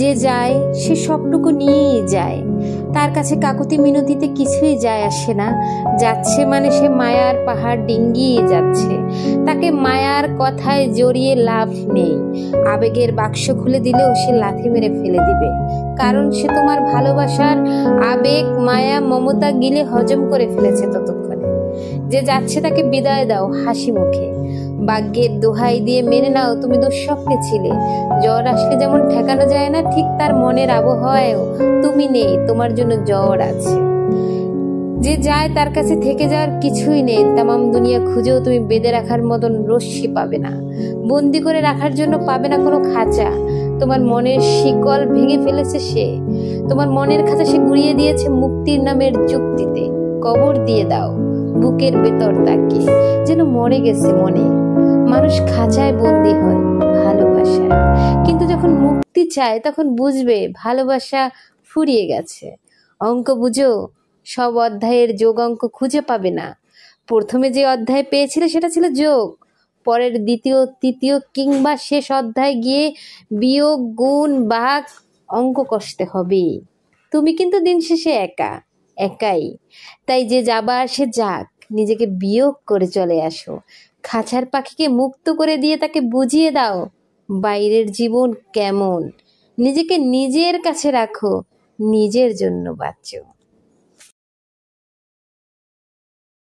যে যায় সে সবটুকু নিয়েই যায়, তার কাছে কাকুতি মিনতিতে কিছুই যায় আসে না। যাচ্ছে মানে সে মায়ার পাহাড় ডিঙ্গিয়ে যাচ্ছে, তাকে মায়ার কথায় জড়িয়ে লাভ নেই। আবেগের বাক্স খুলে দিলেও সে লাথি মেরে ফেলে দিবে, কারণ সে তোমার ভালোবাসার আবেগ মায়া মমতা গিলে হজম করে ফেলেছে ততক্ষণে। যে যাচ্ছে তাকে বিদায় দাও হাসি মুখে, ভাগ্যের দোহাই দিয়ে মেনে নাও তুমি দুঃস্বপ্নে ছিলে। জ্বর আসলে যেমন ঠেকানো যায় না, ঠিক তার মনের আবহাওয়ায়ও তুমি নেই, তোমার জন্য জ্বর আছে। যে যায় তার কাছে থেকে যাওয়ার কিছুই নেই, তামাম দুনিয়া খুঁজেও তুমি বেঁধে রাখার মতন রশ্মি পাবে না, বন্দি করে রাখার জন্য পাবে না কোনো খাঁচা। তোমার মনের শিকল ভেঙে ফেলেছে সে, তোমার মনের খাঁচা সে গুড়িয়ে দিয়েছে মুক্তির নামের যুক্তিতে। কবর দিয়ে দাও বুকের ভেতর তাকে, যেন মরে গেছে মনে। মানুষ খাঁচায় বন্দি হয় ভালোবাসায়, কিন্তু যখন মুক্তি চায় তখন বুঝবে ভালোবাসা ফুরিয়ে গেছে। অঙ্ক বুঝো, সব অধ্যায়ের যোগ অঙ্ক খুঁজে পাবে না। প্রথমে যে অধ্যায় পেয়েছিলে সেটা ছিল যোগ, পরের দ্বিতীয় তৃতীয় কিংবা শেষ অধ্যায় গিয়ে বিয়োগ গুণ ভাগ অঙ্ক কষতে হবে। তুমি কিন্তু দিন শেষে একাই। তাই যে যাবার সে যাক, নিজেকে বিয়োগ করে চলে আসো। খাঁচার পাখিকে মুক্ত করে দিয়ে তাকে বুঝিয়ে দাও বাইরের জীবন কেমন। নিজেকে নিজের কাছে রাখো, নিজের জন্য বাঁচো।